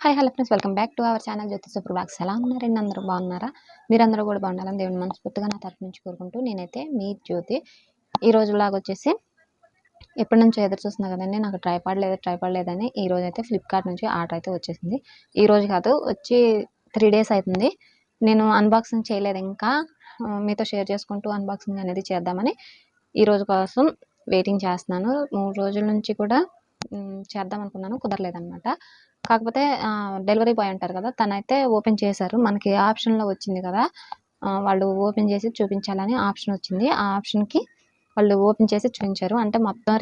Hi hello friends, welcome back to our channel Jyothi super blogs. ఎలా ఉన్నారండి? అందరూ బాగున్నారా? మీరందరూ కూడా బాగుండాలని దేవుని మనస్ఫూర్తిగా నా తరఫు నుంచి కోరుకుంటూ, నేనైతే మీ జ్యోతి. ఈరోజు వ్లాగ్ వచ్చేసి ఎప్పటి నుంచో ఎదురు చూస్తున్నా కదండి, నాకు ట్రైపాడ్ లేదని ఈ రోజు అయితే ఫ్లిప్కార్ట్ నుంచి ఆర్డర్ అయితే వచ్చేసింది. ఈ రోజు కాదు, వచ్చి 3 days అవుతుంది. నేను అన్బాక్సింగ్ చేయలేదు ఇంకా. మీతో షేర్ చేసుకుంటూ అన్బాక్సింగ్ అనేది చేద్దామని ఈ రోజు కోసం వెయిటింగ్ చేస్తున్నాను. 3 రోజుల నుంచి కూడా చేద్దాం అనుకున్నాను, కుదరలేదనమాట. కాకపోతే డెలివరీ బాయ్ ఉంటారు కదా, తనైతే ఓపెన్ చేశారు. మనకి ఆప్షన్లో వచ్చింది కదా, వాళ్ళు ఓపెన్ చేసి చూపించాలని ఆప్షన్ వచ్చింది. ఆ ఆప్షన్కి వాళ్ళు ఓపెన్ చేసి చూపించారు. అంటే మొత్తం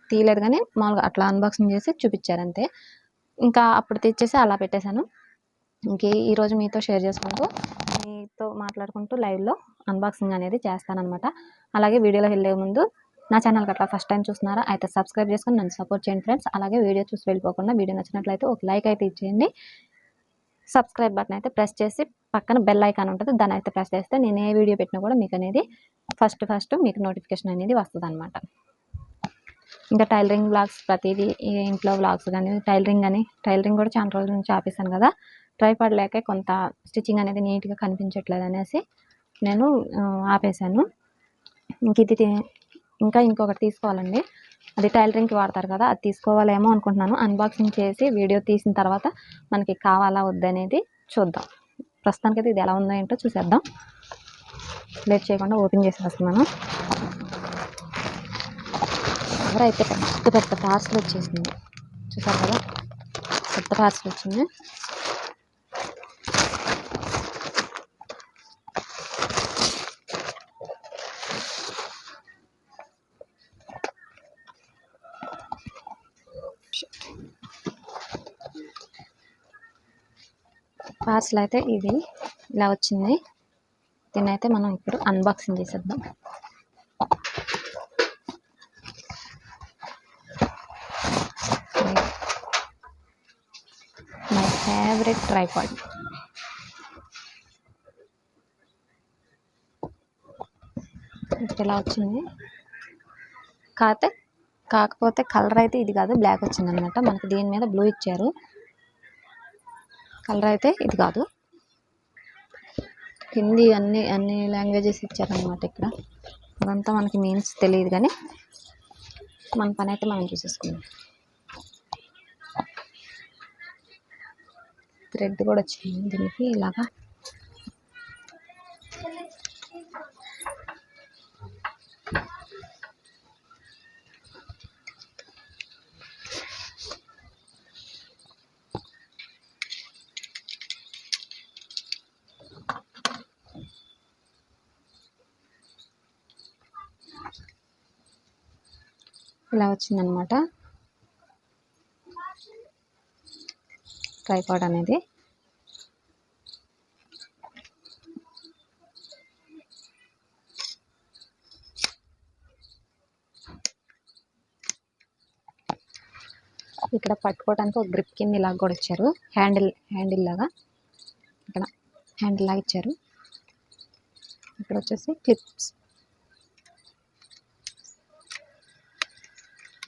తీయలేదు కానీ మామూలుగా అట్లా అన్బాక్సింగ్ చేసి చూపించారు అంతే. ఇంకా అప్పుడు తెచ్చేసి అలా పెట్టేశాను. ఈరోజు మీతో షేర్ చేసుకుంటూ, మీతో మాట్లాడుకుంటూ లైవ్లో అన్బాక్సింగ్ అనేది చేస్తానన్నమాట. అలాగే వీడియోలో వెళ్ళే ముందు నా ఛానల్కి అట్లా ఫస్ట్ టైం చూస్తున్నారా అయితే సబ్స్క్రైబ్ చేసుకొని నన్ను సపోర్ట్ చేయండి ఫ్రెండ్స్. అలాగే వీడియో చూసి వెళ్ళిపోకుండా వీడియో నచ్చినట్లయితే ఒక లైక్ అయితే ఇచ్చేయండి. సబ్స్క్రైబ్ బటన్ అయితే ప్రెస్ చేసి పక్కన బెల్ ఐకాన్ ఉంటుంది, దాన్ని అయితే ప్రెస్ చేస్తే నేను ఏ వీడియో పెట్టినా కూడా మీకు అనేది ఫస్ట్ మీకు నోటిఫికేషన్ అనేది వస్తుంది అనమాట. ఇంకా టైలరింగ్ బ్లాగ్స్ ప్రతిదీ, ఇంట్లో బ్లాగ్స్ కానీ టైలరింగ్ కూడా చాలా రోజుల నుంచి ఆపేసాను కదా. ట్రైపాడ్ లేక కొంత స్టిచ్చింగ్ అనేది నీట్గా కనిపించట్లేదు అనేసి నేను ఆపేసాను. ఇంకా ఇంకొకటి తీసుకోవాలండి, అది టైలరింగ్కి వాడతారు కదా, అది తీసుకోవాలేమో అనుకుంటున్నాను. అన్బాక్సింగ్ చేసి వీడియో తీసిన తర్వాత మనకి కావాలా వద్దనేది చూద్దాం. ప్రస్తుతానికైతే ఇది ఎలా ఉందో ఏంటో చూసేద్దాం. లేట్ చేయకుండా ఓపెన్ చేసేస్తున్నాను. ఎవరైతే పెద్ద పార్సల్ వచ్చేసింది చూసారు కదా, పెద్ద పార్సల్ వచ్చింది. పార్సల్ అయితే ఇది ఇలా వచ్చింది. దీన్ని అయితే మనం ఇప్పుడు అన్బాక్సింగ్ చేసేద్దాం. My favourite tripod. ఇలా వచ్చింది. కాకపోతే కలర్ అయితే ఇది కాదు, బ్లాక్ వచ్చింది అనమాట. మనకి దీని మీద బ్లూ ఇచ్చారు, కలర్ అయితే ఇది కాదు. హిందీ అన్ని లాంగ్వేజెస్ ఇచ్చారనమాట. ఇక్కడ అదంతా మనకి మీన్స్ తెలియదు కానీ మన పని అయితే మనం చూసేసుకుందాం. థ్రెడ్ కూడా వచ్చింది దీనికి ఇలాగా. ఇలా వచ్చిందనమాట ట్రైపాడ్ అనేది. ఇక్కడ పట్టుకోవడానికి ఒక గ్రిప్ కింద ఇలాగ కూడా ఇచ్చారు. హ్యాండిల్ లాగా ఇక్కడ హ్యాండిల్ లాగా ఇచ్చారు. ఇక్కడ వచ్చేసి క్లిప్స్.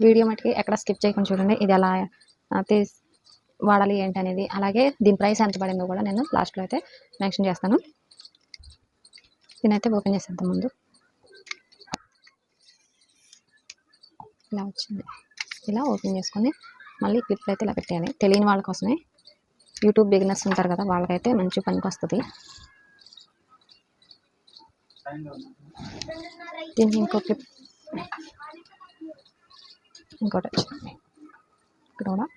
వీడియో మటుకి ఎక్కడ స్కిప్ చేయకుండా చూడండి, ఇది ఎలా వాడాలి ఏంటి అనేది. అలాగే దీని ప్రైస్ ఎంత పడిందో కూడా నేను లాస్ట్లో అయితే మెన్షన్ చేస్తాను. దీని అయితే ఓపెన్ చేసేద్దాం. ముందు ఇలా వచ్చింది. ఇలా ఓపెన్ చేసుకొని మళ్ళీ క్లిప్ అయితే ఇలా పెట్టేయాలి. తెలియని వాళ్ళ కోసమే, యూట్యూబ్ బిగినర్స్ ఉంటారు కదా, వాళ్ళకైతే మంచి పనికి వస్తుంది. దీనికి ఇంకోటి వచ్చింది ఇక్కడ కూడా.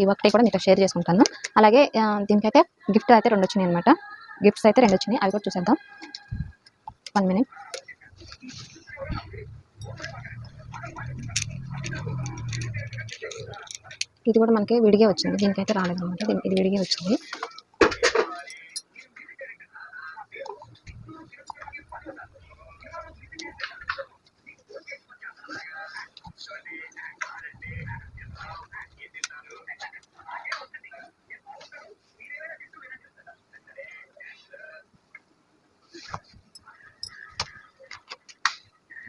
ఈ ఒకటి కూడా మీతో షేర్ చేసుకుంటాను. అలాగే దీనికైతే గిఫ్ట్ అయితే 2 వచ్చినాయి అనమాట. గిఫ్ట్స్ అయితే 2 వచ్చినాయి, అవి కూడా చూసేద్దాం. 1 మినిట్. ఇది కూడా మనకి విడిగే వచ్చింది, దీనికైతే రాలేదన్నమాట. ఇది విడిగే వచ్చింది.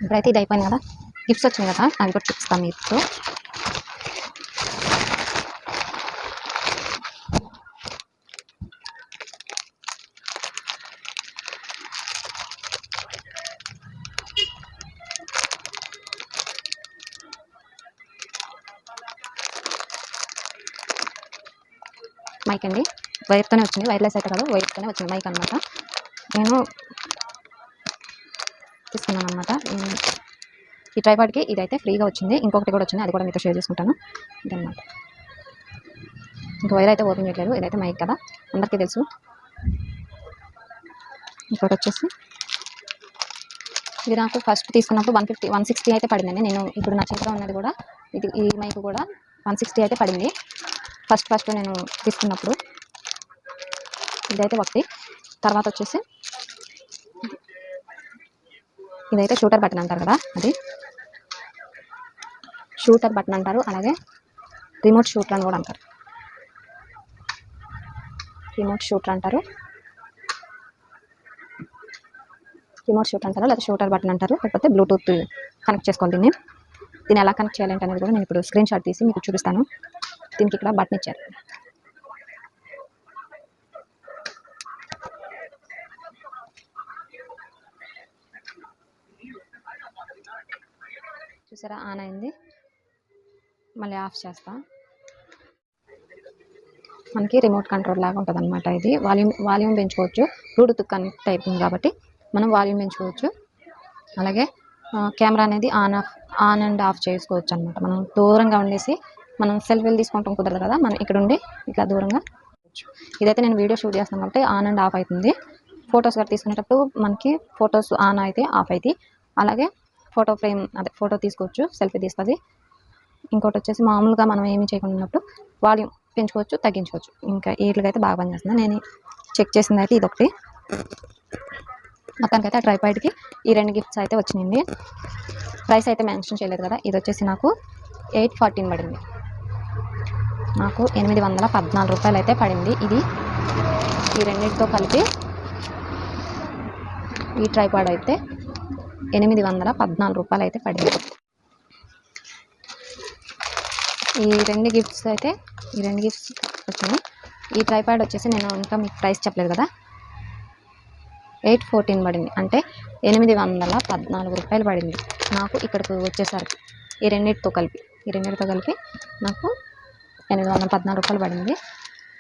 ఇప్పుడైతే ఇది అయిపోయింది కదా, గిఫ్ట్స్ వచ్చింది కదా, అవి కూడా చూపిస్తాను మీకు. మైక్ అండి, వైర్తోనే వచ్చింది, వైర్లెస్ అయితే కాదు, వైర్తోనే వచ్చింది మైక్ అనమాట. నేను తీసుకున్నాను అనమాట. ఈ ట్రైపాడ్కి ఇదైతే ఫ్రీగా వచ్చింది. ఇంకొకటి కూడా వచ్చింది, అది కూడా మీతో షేర్ చేసుకుంటాను. ఇదన్నమాట. ఇంకా వైర్ అయితే ఓపెన్ చేయట్లేదు, ఇదైతే మైక్ కదా, అందరికీ తెలుసు. ఇంకోటి వచ్చేసి ఇది నాకు ఫస్ట్ తీసుకున్నప్పుడు 160 అయితే పడిందండి. నేను ఇప్పుడు నా చేతిలో ఉన్నది కూడా ఇది, ఈ మైక్ కూడా 160 అయితే పడింది ఫస్ట్ నేను తీసుకున్నప్పుడు. ఇదైతే ఒకటి. తర్వాత వచ్చేసి ఇదైతే షూటర్ బటన్ అంటారు కదా, అది షూటర్ బటన్ అంటారు. అలాగే రిమోట్ షూటర్ అని కూడా అంటారు. రిమోట్ షూటర్ అంటారు, లేదా షూటర్ బటన్ అంటారు. లేకపోతే బ్లూటూత్ కనెక్ట్ చేసుకోండి. దీన్ని ఎలా కనెక్ట్ చేయాలంటే అనేది కూడా నేను ఇప్పుడు స్క్రీన్ షాట్ తీసి మీకు చూపిస్తాను. దీనికి ఇక్కడ బటన్ ఇచ్చారు. చూసారా, ఆన్ అయింది. మళ్ళీ ఆఫ్ చేస్తా. మనకి రిమోట్ కంట్రోల్ లాగా ఉంటుంది అనమాట. ఇది వాల్యూమ్ పెంచుకోవచ్చు. బ్లూటూత్ కనెక్ట్ అవుతుంది కాబట్టి మనం వాల్యూమ్ పెంచుకోవచ్చు. అలాగే కెమెరా అనేది ఆన్ అండ్ ఆఫ్ చేసుకోవచ్చు అనమాట. మనం దూరంగా ఉండేసి మనం సెల్ఫీలు తీసుకుంటాం కుదరదు కదా, మనం ఇక్కడ ఉండి ఇట్లా దూరంగా. ఇదైతే నేను వీడియో షూట్ చేస్తాను కాబట్టి ఆన్ అండ్ ఆఫ్ అవుతుంది. ఫొటోస్ కూడా తీసుకునేటప్పుడు మనకి ఫొటోస్ ఆన్ అయితే ఆఫ్ అవుతాయి. అలాగే ఫోటో ఫ్రేమ్, అదే ఫోటో తీసుకోవచ్చు, సెల్ఫీ తీస్తుంది. ఇంకోటి వచ్చేసి మామూలుగా మనం ఏమీ చేయకుండా ఉన్నప్పుడు వాల్యూమ్ పెంచుకోవచ్చు, తగ్గించుకోవచ్చు. ఇంకా వీటికి అయితే బాగా పనిచేస్తుంది. నేను చెక్ చేసింది అయితే ఇదొకటి. మొత్తానికైతే ఆ ట్రైపాడ్కి ఈ 2 గిఫ్ట్స్ అయితే వచ్చినాయండి. ప్రైస్ అయితే మెన్షన్ చేయలేదు కదా. ఇది వచ్చేసి నాకు 814 పడింది. నాకు 814 రూపాయలు అయితే పడింది. ఇది ఈ రెండింటితో కలిపి ఈ ట్రైపాడ్ అయితే 814 రూపాయలు అయితే పడింది. ఈ 2 గిఫ్ట్స్ వచ్చినాయి. ఈ ట్రైపాడ్ వచ్చేసి నేను ఇంకా మీకు ప్రైస్ చెప్పలేదు కదా, 814 పడింది. అంటే 814 రూపాయలు పడింది నాకు ఇక్కడికి వచ్చేసరికి. ఈ రెండింటితో కలిపి నాకు 814 రూపాయలు పడింది.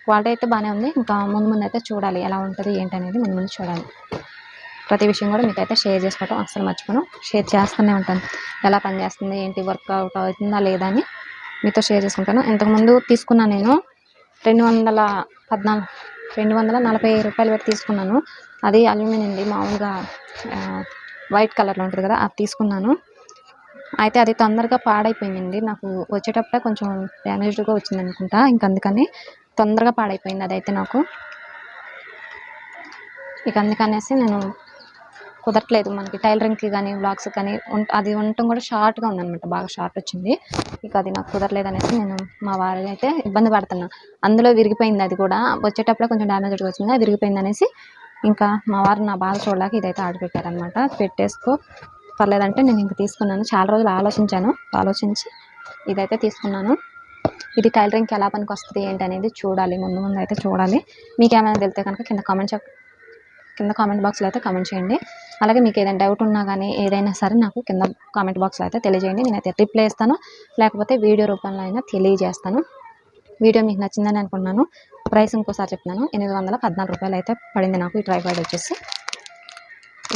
క్వాలిటీ అయితే బాగానే ఉంది. ఇంకా ముందు అయితే చూడాలి ఎలా ఉంటుంది ఏంటి అనేది, ముందు చూడాలి. ప్రతి విషయం కూడా మీకైతే షేర్ చేసుకోవటం అస్సలు మర్చిపోను. షేర్ చేస్తూనే ఉంటాను. ఎలా పనిచేస్తుంది, ఏంటి, వర్కౌట్ అవుతుందా లేదా అని మీతో షేర్ చేసుకుంటాను. ఇంతకుముందు తీసుకున్నా నేను 240 రూపాయలు పెట్టి తీసుకున్నాను. అది అల్యూమినియంది, మామూలుగా వైట్ కలర్లో ఉంటుంది కదా, అది తీసుకున్నాను. అయితే అది తొందరగా పాడైపోయిందండి. నాకు వచ్చేటప్పుడే కొంచెం డ్యామేజ్డ్గా వచ్చింది అనుకుంటా. ఇంకా అందుకని తొందరగా పాడైపోయింది అదైతే నాకు. ఇక అందుకనేసి నేను కుదరట్లేదు. మనకి టైలరింగ్కి కానీ బ్లాగ్స్ కానీ అది ఉండటం కూడా షార్ట్గా ఉందన్నమాట, బాగా షార్ట్ వచ్చింది. ఇక అది నాకు కుదరలేదు అనేసి నేను మా వారిని అయితే ఇబ్బంది పడుతున్నా. అందులో విరిగిపోయింది, అది కూడా వచ్చేటప్పుడే కొంచెం డ్యామేజ్గా వచ్చింది, అది విరిగిపోయింది అనేసి ఇంకా మా వారు నా బాధ చూడలేక ఇదైతే ఆర్డర్ పెట్టారనమాట. పెట్టేసుకో పర్లేదంటే నేను ఇంక తీసుకున్నాను. చాలా రోజులు ఆలోచించి ఇదైతే తీసుకున్నాను. ఇది టైలరింగ్కి ఎలా పనికి వస్తుంది ఏంటి అనేది చూడాలి, ముందు అయితే చూడాలి. మీకు ఏమైనా తెలితే కనుక కింద కామెంట్ బాక్స్లో అయితే కామెంట్ చేయండి. అలాగే మీకు ఏదైనా డౌట్ ఉన్నా కానీ ఏదైనా సరే నాకు కింద కామెంట్ బాక్స్లో అయితే తెలియజేయండి. నేనైతే రిప్లై ఇస్తాను, లేకపోతే వీడియో రూపంలో అయినా తెలియజేస్తాను. వీడియో మీకు నచ్చిందని అనుకున్నాను. ప్రైస్ ఇంకోసారి చెప్తున్నాను, 814 రూపాయలు అయితే పడింది నాకు ఈ ట్రైపాడ్ వచ్చేసి.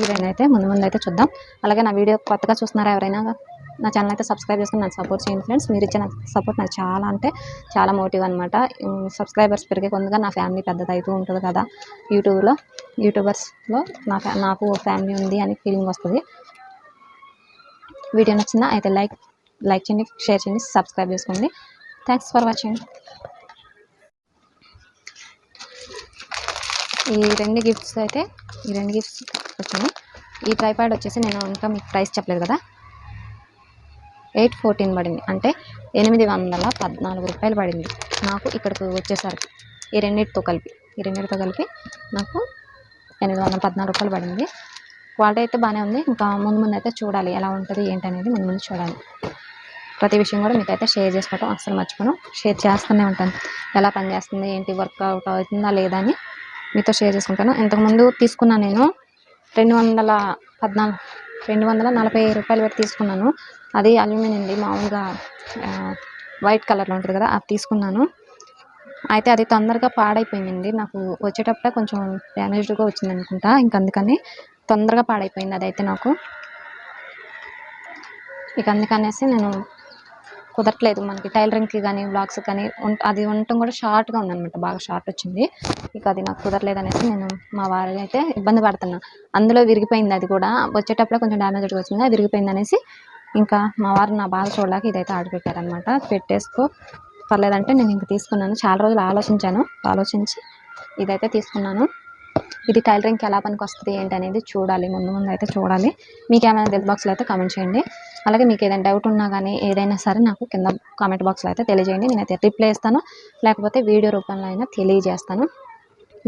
ఇవైనా అయితే ముందు అయితే చూద్దాం. అలాగే నా వీడియో కొత్తగా చూస్తున్నారా ఎవరైనా నా ఛానల్ అయితే సబ్స్క్రైబ్ చేసుకుని నాకు సపోర్ట్ చేయండి ఫ్రెండ్స్. మీరు ఇచ్చిన సపోర్ట్ నాకు చాలా అంటే చాలా మోటివ్ అనమాట. సబ్స్క్రైబర్స్ పెరిగే కొంతగా నా ఫ్యామిలీ పెద్దది అవుతూ ఉంటుంది కదా, యూట్యూబర్స్లో నాకు ఫ్యామిలీ ఉంది అని ఫీలింగ్ వస్తుంది. వీడియో నచ్చిందా అయితే లైక్ చేయండి, షేర్ చేయండి, సబ్స్క్రైబ్ చేసుకోండి. Thanks for watching. ఈ రెండు గిఫ్ట్స్ వచ్చాయి. ఈ ట్రైపాడ్ వచ్చేసి నేను ఇంకా మీకు ప్రైస్ చెప్పలేదు కదా, 814 పడింది, అంటే 814 రూపాయలు పడింది నాకు ఇక్కడికి వచ్చేసరికి. ఈ రెండింటితో కలిపి నాకు 814 రూపాయలు పడింది. క్వాలిటీ అయితే బాగానే ఉంది. ఇంకా ముందు అయితే చూడాలి ఎలా ఉంటుంది ఏంటనేది, ముందు చూడాలి. ప్రతి విషయం కూడా మీకైతే షేర్ చేసుకోవటం అస్సలు మర్చిపోను. షేర్ చేస్తూనే ఉంటాను, ఎలా పనిచేస్తుంది ఏంటి, వర్కౌట్ అవుతుందా లేదా అని మీతో షేర్ చేసుకుంటాను. ఇంతకుముందు తీసుకున్నాను నేను 240 రూపాయలు పెట్టి తీసుకున్నాను. అది అల్యూమినియంది, మామూలుగా వైట్ కలర్లో ఉంటుంది కదా, అది తీసుకున్నాను. అయితే అది తొందరగా పాడైపోయిందండి. నాకు వచ్చేటప్పుడే కొంచెం డ్యామేజ్డ్గా వచ్చింది అనుకుంటా, అందుకని తొందరగా పాడైపోయింది అదైతే నాకు. అందుకనేసి నేను కుదరట్లేదు, మనకి టైలరింగ్కి కానీ బ్లాగ్స్కి కానీ అది ఉండటం కూడా షార్ట్గా ఉందన్నమాట, బాగా షార్ట్ వచ్చింది. అది నాకు కుదరలేదు అనేసి నేను మా వారిని అయితే ఇబ్బంది పడుతున్నా. అందులో విరిగిపోయింది, అది కూడా వచ్చేటప్పుడే కొంచెం డ్యామేజ్గా వచ్చింది, అది విరిగిపోయింది అనేసి ఇంకా మా వారు నా బాధ చూడలేక ఇదైతే ఆర్డర్ పెట్టారనమాట. పెట్టేసుకో పర్లేదంటే నేను ఇంక తీసుకున్నాను. చాలా రోజులు ఆలోచించి ఇదైతే తీసుకున్నాను. ఇది టైలరింగ్కి ఎలా పనికి వస్తుంది ఏంటి అనేది చూడాలి, ముందు అయితే చూడాలి. మీకు ఏమైనా డెల్ బాక్స్లో అయితే కామెంట్ చేయండి. అలాగే మీకు ఏదైనా డౌట్ ఉన్నా కానీ ఏదైనా సరే నాకు కింద కామెంట్ బాక్స్లో అయితే తెలియజేయండి. నేనైతే రిప్లై ఇస్తాను, లేకపోతే వీడియో రూపంలో అయినా తెలియజేస్తాను.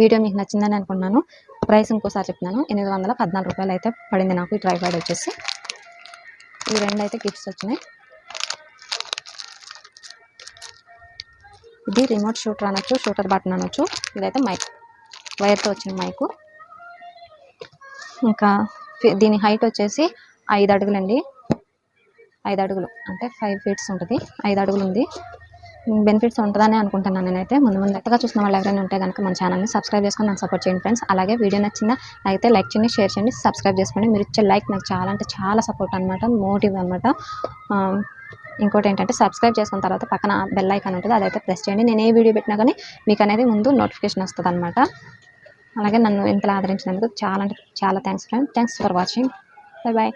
వీడియో మీకు నచ్చిందని అనుకున్నాను. ప్రైస్ ఇంకోసారి చెప్తున్నాను, 814 రూపాయలు అయితే పడింది నాకు ఈ ట్రైపాడ్ వచ్చేసి. ఈ రెండు అయితే గిఫ్ట్స్ వచ్చినాయి. ఇది రిమోట్ షూటర్ అనొచ్చు, షూటర్ బటన్ అనొచ్చు. ఇదైతే మైక్, వైర్తో వచ్చిన మైకు. ఇంకా దీని హైట్ వచ్చేసి 5 అడుగులండి. 5 అడుగులు అంటే 5 ఫీట్స్ ఉంటుంది. 5 అడుగులు ఉంది. బెనిఫిట్స్ ఉంటుందని అనుకుంటున్నాను నేనైతే. ముందు ఎత్తగా చూసిన వాళ్ళు ఎవరైనా ఉంటే కనుక మన ఛానల్ని సబ్స్క్రైబ్ చేసుకొని నాకు సపోర్ట్ చేయండి ఫ్రెండ్స్. అలాగే వీడియో నచ్చిందా అయితే లైక్ చేయండి, షేర్ చేయండి, సబ్స్క్రైబ్ చేసుకోండి. మీరు ఇచ్చే లైక్ నాకు చాలా అంటే చాలా సపోర్ట్ అనమాట, మోటివ్ అనమాట. ఇంకోటి ఏంటంటే సబ్స్క్రైబ్ చేసుకున్న తర్వాత పక్కన బెల్ ఐకాన్ ఉంటుంది, అదైతే ప్రెస్ చేయండి. నేను ఏ వీడియో పెట్టినా కానీ మీకు అనేది ముందు నోటిఫికేషన్ వస్తుంది అనమాట. అలాగే నన్ను ఇంతలా ఆదరించినందుకు చాలా అంటే చాలా thanks friend. Thanks for watching. Bye bye.